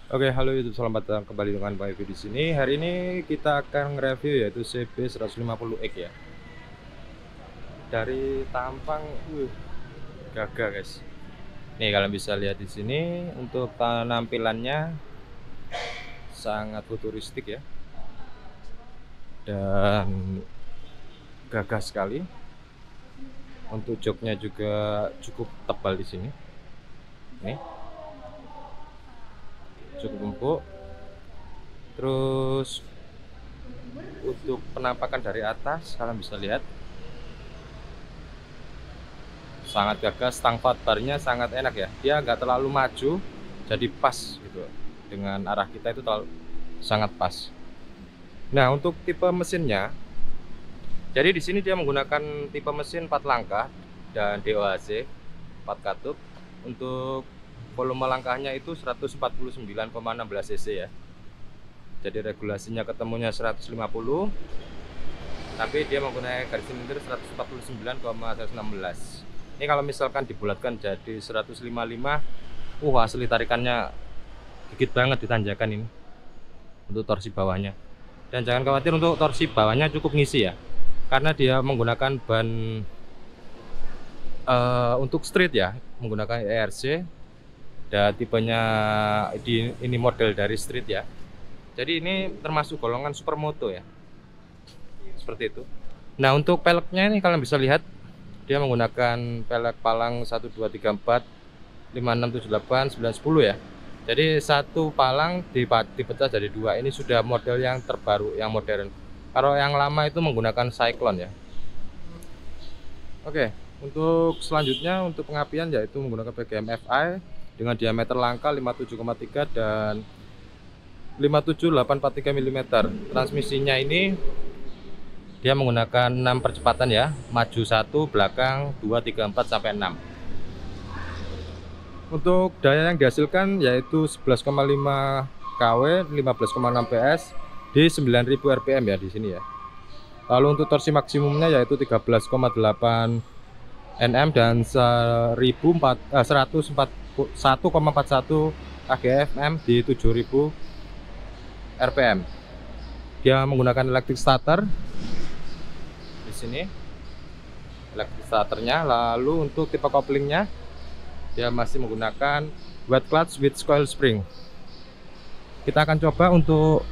Oke, halo YouTube, selamat datang kembali dengan Pak Evi di sini. Hari ini kita akan nge-review yaitu CB150X ya. Dari tampang, gagah guys. Nih kalian bisa lihat di sini untuk penampilannya sangat futuristik ya, dan gagah sekali. Untuk joknya juga cukup tebal di sini. Nih, cukup empuk. Terus untuk penampakan dari atas kalian bisa lihat sangat gagah. Stang barnya sangat enak ya, dia nggak terlalu maju, jadi pas gitu dengan arah kita, itu terlalu sangat pas. Nah, untuk tipe mesinnya, jadi di sini dia menggunakan tipe mesin 4 langkah dan DOHC 4 katup. Untuk volume langkahnya itu 149,16 cc ya, jadi regulasinya ketemunya 150, tapi dia menggunakan garis silinder 149,116. Ini kalau misalkan dibulatkan jadi 155, asli tarikannya gigit banget di tanjakan ini untuk torsi bawahnya. Dan jangan khawatir, untuk torsi bawahnya cukup ngisi ya, karena dia menggunakan ban untuk street ya, menggunakan ERC, dan tipenya ini model dari street ya. Jadi ini termasuk golongan supermoto ya, seperti itu. Nah, untuk peleknya ini kalian bisa lihat dia menggunakan pelek palang 1 2 3 4 5 6 7 8 9 10 ya. Jadi satu palang dipecah jadi dua. Ini sudah model yang terbaru, yang modern. Kalau yang lama itu menggunakan Cyclone ya. Oke, untuk selanjutnya untuk pengapian yaitu menggunakan PGM FI dengan diameter langkah 57,3 dan 57843 mm. Transmisinya ini dia menggunakan 6 percepatan ya, maju 1, belakang 2, 3, 4 sampai 6. Untuk daya yang dihasilkan yaitu 11,5 kW, 15,6 PS di 9000 rpm ya di sini ya. Lalu untuk torsi maksimumnya yaitu 13,8 Nm dan 101,41 kgfm di 7000 rpm. Dia menggunakan electric starter di sini, electric starternya. Lalu untuk tipe koplingnya dia masih menggunakan wet clutch with coil spring. Kita akan coba untuk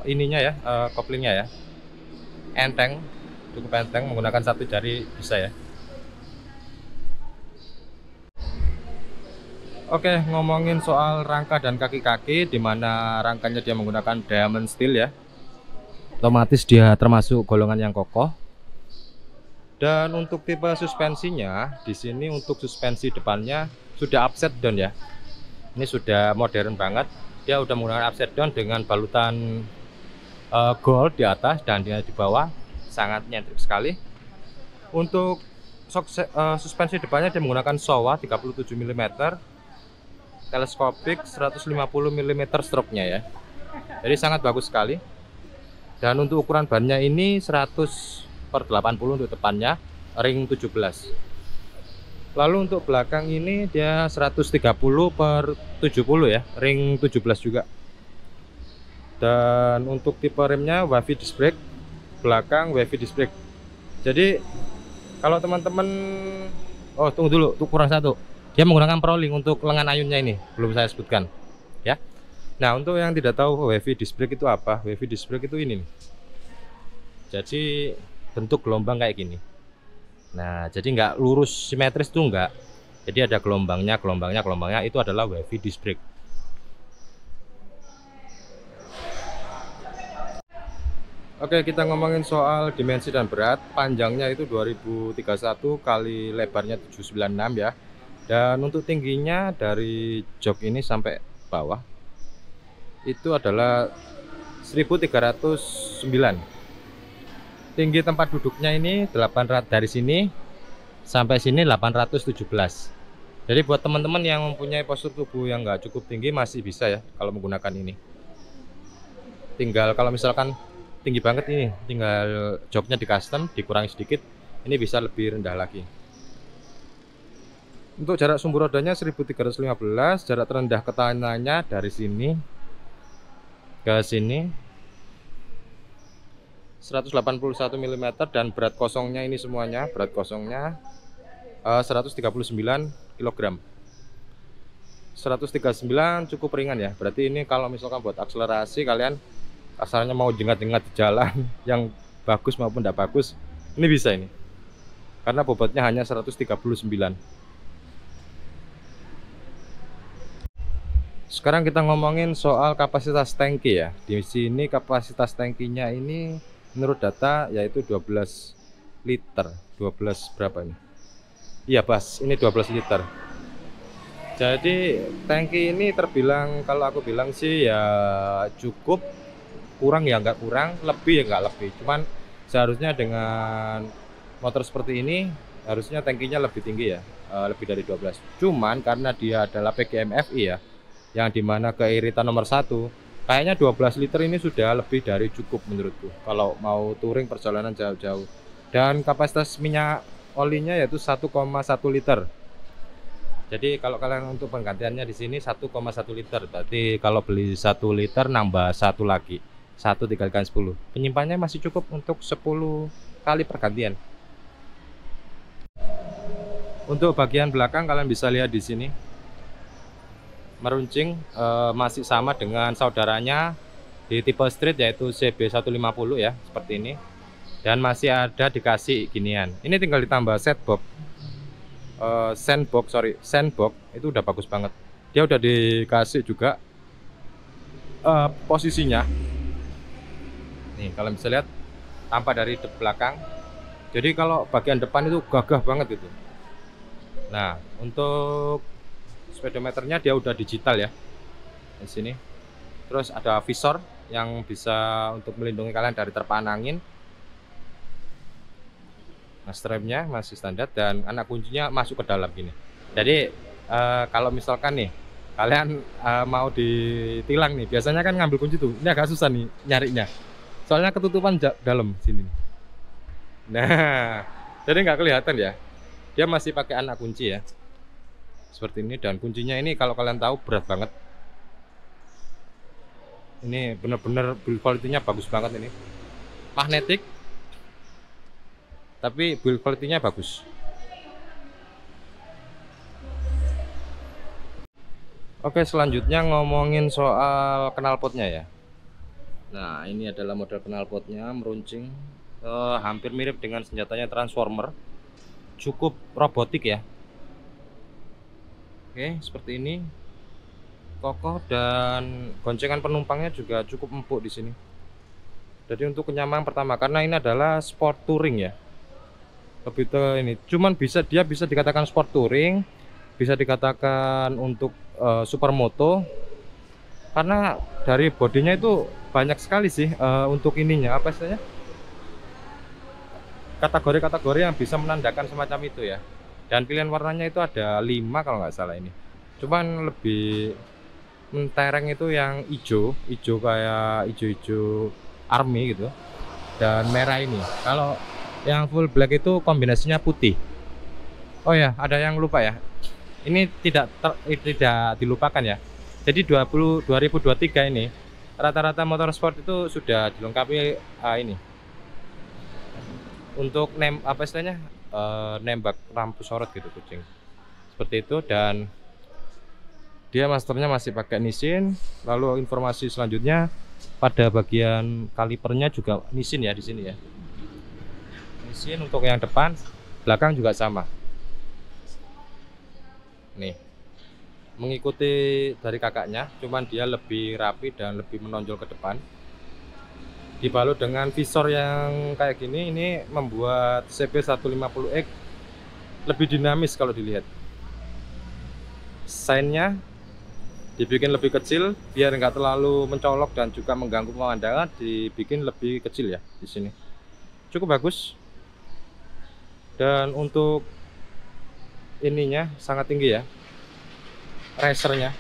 ininya ya, koplingnya ya, enteng, cukup enteng, menggunakan satu jari bisa ya. Oke, ngomongin soal rangka dan kaki-kaki, dimana rangkanya dia menggunakan diamond steel ya, otomatis dia termasuk golongan yang kokoh. Dan untuk tipe suspensinya di sini, untuk suspensi depannya sudah upside down ya. Ini sudah modern banget. Dia udah menggunakan upside down dengan balutan gold di atas dan di bawah, sangat nyentrik sekali. Untuk suspensi depannya dia menggunakan Showa 37 mm, teleskopik 150 mm stroke-nya ya. Jadi sangat bagus sekali. Dan untuk ukuran bannya ini 100/80 untuk depannya, ring 17. Lalu untuk belakang ini dia 130/70 ya, ring 17 juga. Dan untuk tipe remnya wavy disc brake, belakang wavy disc brake. Jadi kalau teman-teman, tunggu dulu, untuk kurang satu, dia menggunakan Prolink untuk lengan ayunnya, ini belum saya sebutkan ya. Nah, untuk yang tidak tahu wavy disc brake itu apa, wavy disc brake itu ini nih. Jadi bentuk gelombang kayak gini. Nah, jadi nggak lurus simetris tuh, nggak. Jadi ada gelombangnya, itu adalah wavy disc brake. Oke, kita ngomongin soal dimensi dan berat. Panjangnya itu 2031 kali lebarnya 796 ya. Dan untuk tingginya dari jok ini sampai bawah itu adalah 1309. Tinggi tempat duduknya ini 800, dari sini sampai sini 817. Jadi buat teman-teman yang mempunyai postur tubuh yang nggak cukup tinggi masih bisa ya kalau menggunakan ini. Tinggal kalau misalkan tinggi banget ini, tinggal joknya di custom, dikurangi sedikit, ini bisa lebih rendah lagi. Untuk jarak sumbu rodanya 1315, jarak terendah keterangannya dari sini ke sini 181 mm, dan berat kosongnya ini semuanya, berat kosongnya 139 kg. 139 cukup ringan ya. Berarti ini kalau misalkan buat akselerasi kalian kasarnya mau jengat-jengat di jalan yang bagus maupun tidak bagus, ini bisa ini. Karena bobotnya hanya 139. Sekarang kita ngomongin soal kapasitas tangki ya. Di sini kapasitas tangkinya ini menurut data yaitu 12 liter. 12 berapa ini? Iya, pas. Ini 12 liter. Jadi tangki ini terbilang, kalau aku bilang sih ya cukup, kurang ya nggak kurang, lebih ya nggak lebih. Cuman seharusnya dengan motor seperti ini harusnya tangkinya lebih tinggi ya, lebih dari 12. Cuman karena dia adalah PGM-FI ya, yang dimana keiritan nomor 1, kayaknya 12 liter ini sudah lebih dari cukup menurutku kalau mau touring perjalanan jauh-jauh. Dan kapasitas minyak olinya yaitu 1,1 liter. Jadi kalau kalian untuk penggantiannya di sini 1,1 liter. Berarti kalau beli 1 liter nambah 1 lagi. 1 dikalikan 10. Penyimpanannya masih cukup untuk 10 kali pergantian. Untuk bagian belakang kalian bisa lihat di sini. Meruncing masih sama dengan saudaranya di tipe street yaitu CB150 ya, seperti ini. Dan masih ada dikasih ginian. Ini tinggal ditambah setbox. Sandbox itu udah bagus banget. Dia udah dikasih juga posisinya. Nih kalian bisa lihat tampak dari belakang. Jadi kalau bagian depan itu gagah banget gitu. Nah untuk speedometernya dia udah digital ya di sini. Terus ada visor yang bisa untuk melindungi kalian dari terpaan angin. Nah, strapnya masih standar dan anak kuncinya masuk ke dalam gini. Jadi kalau misalkan nih kalian mau ditilang nih, biasanya kan ngambil kunci tuh, ini agak susah nih nyarinya. Soalnya ketutupan dalam sini. Nah, jadi nggak kelihatan ya. Dia masih pakai anak kunci ya, seperti ini. Dan kuncinya ini kalau kalian tahu berat banget. Ini bener-bener build quality-nya bagus banget ini. Magnetik. Tapi build quality-nya bagus. Oke, selanjutnya ngomongin soal knalpotnya ya. Nah, ini adalah model knalpotnya, meruncing, hampir mirip dengan senjatanya Transformer. Cukup robotik ya. Oke, seperti ini. Kokoh dan goncengan penumpangnya juga cukup empuk di sini. Jadi untuk kenyamanan pertama, karena ini adalah sport touring ya. Lebih ke ini, cuman dia bisa dikatakan sport touring, bisa dikatakan untuk supermoto, karena dari bodinya itu banyak sekali sih untuk ininya, apa istilahnya, kategori-kategori yang bisa menandakan semacam itu ya. Dan pilihan warnanya itu ada 5 kalau nggak salah ini. Cuman lebih mentereng itu yang hijau kayak hijau army gitu, dan merah ini. Kalau yang full black itu kombinasinya putih. Oh ya, ada yang lupa ya. Ini tidak dilupakan ya. Jadi 2023 ini rata-rata motor sport itu sudah dilengkapi ini. Untuk apa istilahnya? Nembak lampu sorot gitu kucing. Seperti itu, dan dia masternya masih pakai Nissin. Lalu informasi selanjutnya pada bagian kalipernya juga Nissin ya di sini ya. Untuk yang depan, belakang juga sama. Nih, mengikuti dari kakaknya, cuman dia lebih rapi dan lebih menonjol ke depan. Dibalut dengan visor yang kayak gini, ini membuat CB150X lebih dinamis kalau dilihat. Sign-nya dibikin lebih kecil biar nggak terlalu mencolok dan juga mengganggu pemandangan, dibikin lebih kecil ya di sini. Cukup bagus. Dan untuk ininya sangat tinggi ya, racernya.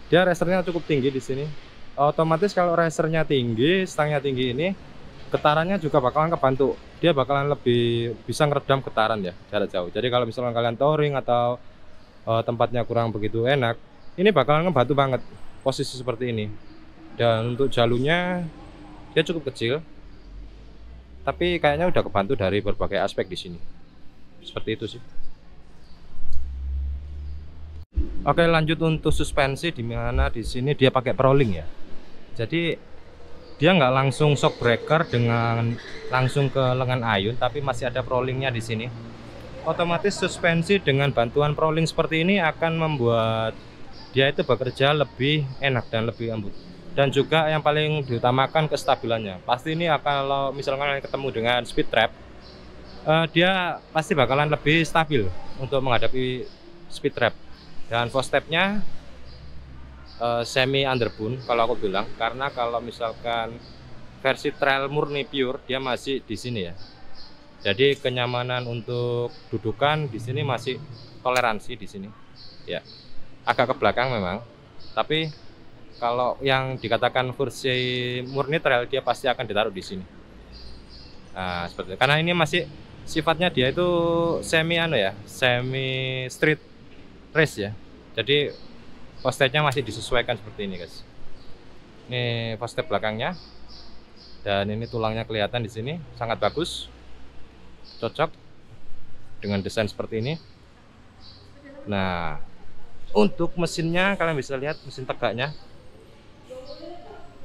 Dia racernya cukup tinggi di sini. Otomatis kalau racernya tinggi, stangnya tinggi ini, getarannya juga bakalan kebantu. Dia bakalan lebih bisa ngeredam getaran ya jarak jauh. Jadi kalau misalnya kalian touring atau tempatnya kurang begitu enak, ini bakalan ngebantu banget posisi seperti ini. Dan untuk jalurnya dia cukup kecil, tapi kayaknya udah kebantu dari berbagai aspek di sini. Seperti itu sih. Oke, lanjut untuk suspensi, di mana di sini dia pakai Prowling ya. Jadi dia nggak langsung shock breaker dengan langsung ke lengan ayun, tapi masih ada Prowlingnya di sini. Otomatis suspensi dengan bantuan Prowling seperti ini akan membuat dia itu bekerja lebih enak dan lebih lembut. Dan juga yang paling diutamakan kestabilannya. Pasti ini kalau misalkan ketemu dengan speed trap, dia pasti bakalan lebih stabil untuk menghadapi speed trap. Dan force stepnya semi underbone kalau aku bilang, karena kalau misalkan versi trail murni pure dia masih di sini ya. Jadi kenyamanan untuk dudukan di sini masih toleransi di sini. Ya, agak ke belakang memang, tapi kalau yang dikatakan versi murni trail dia pasti akan ditaruh di sini. Nah, seperti itu. Karena ini masih sifatnya dia itu semi street race ya. Jadi post-stepnya masih disesuaikan seperti ini, guys. Ini post-step belakangnya. Dan ini tulangnya kelihatan di sini, sangat bagus. Cocok dengan desain seperti ini. Nah, untuk mesinnya kalian bisa lihat mesin tegaknya.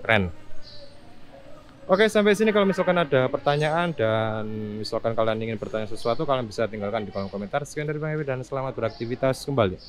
Keren. Oke, sampai sini. Kalau misalkan ada pertanyaan dan misalkan kalian ingin bertanya sesuatu, kalian bisa tinggalkan di kolom komentar. Sekian dari Bang Ewi dan selamat beraktivitas kembali.